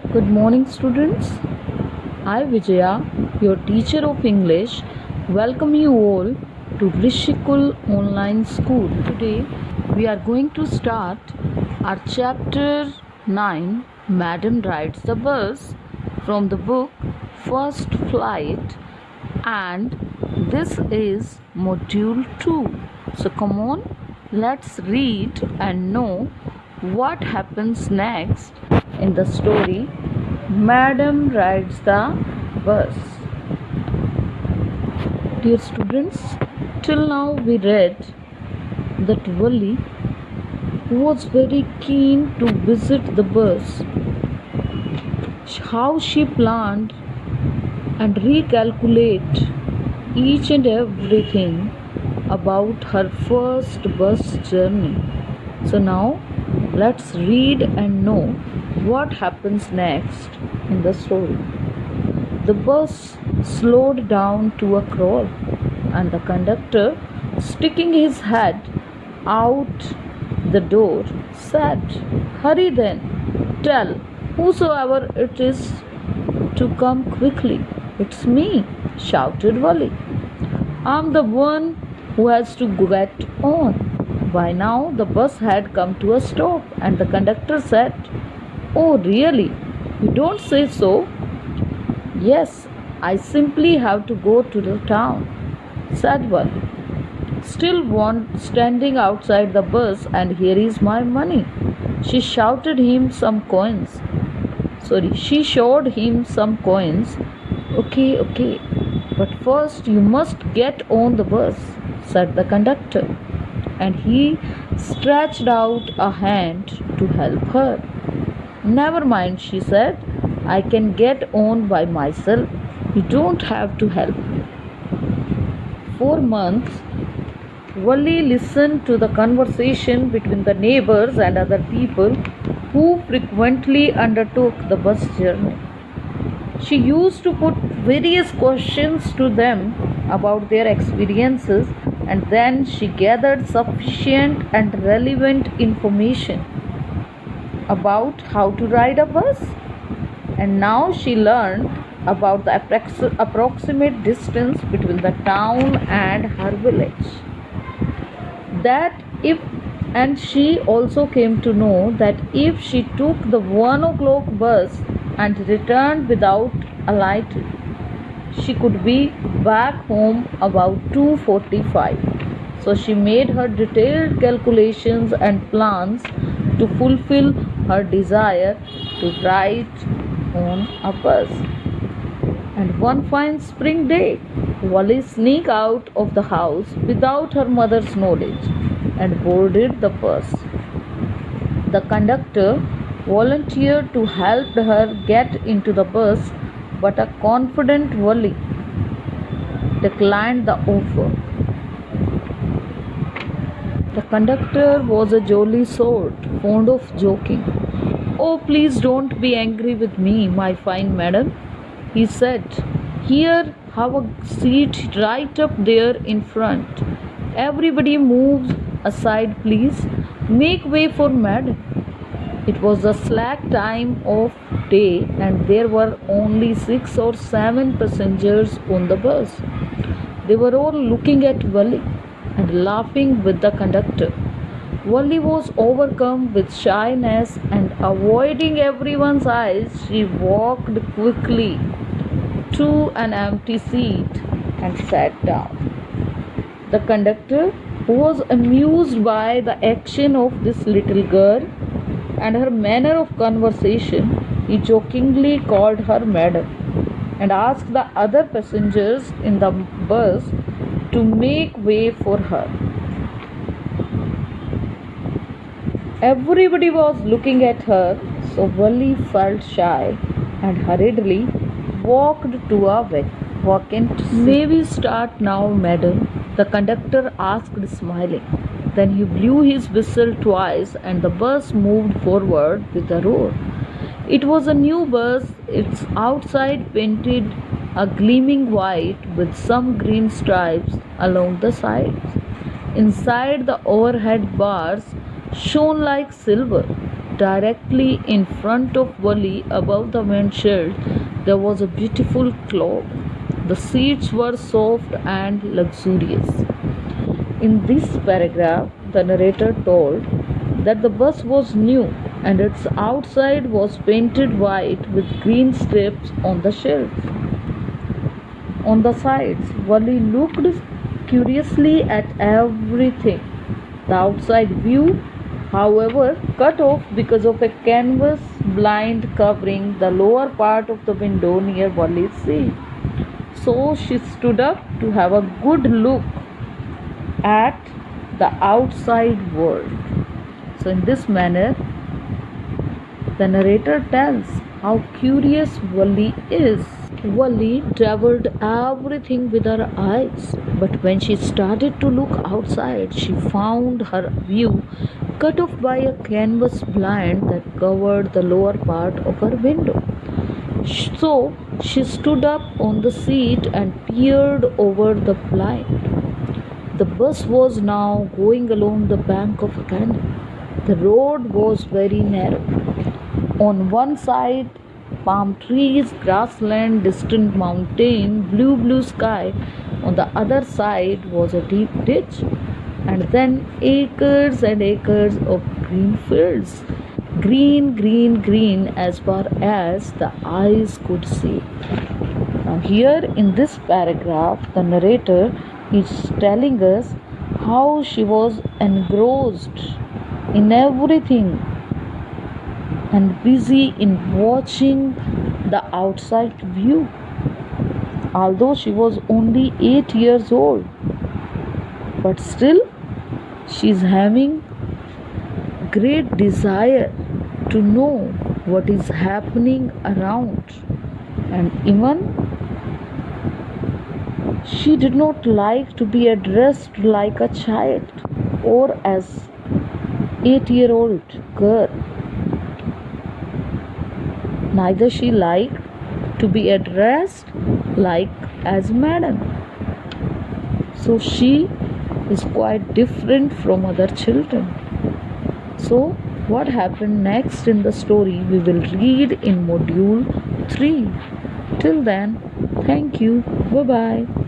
Good morning, students. I, Vijaya, your teacher of English, welcome you all to Rishikul Online School. Today, we are going to start our chapter 9, Madam Rides the Bus, from the book First Flight, and this is module 2. So, come on, let's read and know what happens next in the story Madam Rides the Bus. Dear students, till now we read that Wali was very keen to visit the bus, how she planned and recalculate each and everything about her first bus journey. So now let's read and know what happens next in the story. The bus slowed down to a crawl, and the conductor, sticking his head out the door, said, "Hurry then, tell whosoever it is to come quickly." "It's me," shouted Wally. "I'm the one who has to get on." By now the bus had come to a stop, and the conductor said, "Oh, really? You don't say so?" "Yes, I simply have to go to the town," said Wally. "Still standing outside the bus, and here is my money." She showed him some coins. Okay, but first you must get on the bus," said the conductor, and he stretched out a hand to help her. "Never mind," she said. "I can get on by myself. You don't have to help me." For months, Wally listened to the conversation between the neighbors and other people who frequently undertook the bus journey. She used to put various questions to them about their experiences, and then she gathered sufficient and relevant information about how to ride a bus. And now she learned about the approximate distance between the town and her village. And she also came to know that if she took the 1 o'clock bus and returned without alighting, she could be back home about 2:45. So she made her detailed calculations and plans to fulfill her desire to ride on a bus. And one fine spring day, Wally sneaked out of the house without her mother's knowledge and boarded the bus. The conductor volunteered to help her get into the bus, but a confident Wally declined the offer. The conductor was a jolly sort, fond of joking. "Oh, please don't be angry with me, my fine madam," he said. "Here, have a seat right up there in front. Everybody move aside, please. Make way for madam." It was the slack time of day, and there were only 6 or 7 passengers on the bus. They were all looking at Wally and laughing with the conductor. Wally was overcome with shyness, and avoiding everyone's eyes, she walked quickly to an empty seat and sat down. The conductor, who was amused by the action of this little girl and her manner of conversation, he jokingly called her madam and asked the other passengers in the bus to make way for her. Everybody was looking at her, so Wally felt shy and hurriedly walked to a vacant seat. "May we start now, madam?" the conductor asked, smiling. Then he blew his whistle twice, and the bus moved forward with a roar. It was a new bus, its outside painted a gleaming white with some green stripes along the sides. Inside, the overhead bars shone like silver, directly in front of Wally above the windshield. There was a beautiful cloud. The seats were soft and luxurious. In this paragraph, the narrator told that the bus was new and its outside was painted white with green strips on the shelf. On the sides, Wally looked curiously at everything. The outside view, however, cut off because of a canvas blind covering the lower part of the window near Wally's seat. So she stood up to have a good look at the outside world. So, in this manner, the narrator tells how curious Wally is. Wally traveled everything with her eyes, but when she started to look outside, she found her view cut off by a canvas blind that covered the lower part of her window. So she stood up on the seat and peered over the blind. The bus was now going along the bank of a canal. The road was very narrow. On one side, palm trees, grassland, distant mountain, blue sky. On the other side was a deep ditch, and then acres and acres of green fields. Green as far as the eyes could see. Now, here in this paragraph, the narrator is telling us how she was engrossed in everything and busy in watching the outside view. Although she was only 8 years old, but still she is having great desire to know what is happening around, and even she did not like to be addressed like a child or as 8-year-old girl. Neither she liked to be addressed like as madam. So she is quite different from other children. So what happened next in the story we will read in module 3. Till then, thank you. Bye bye.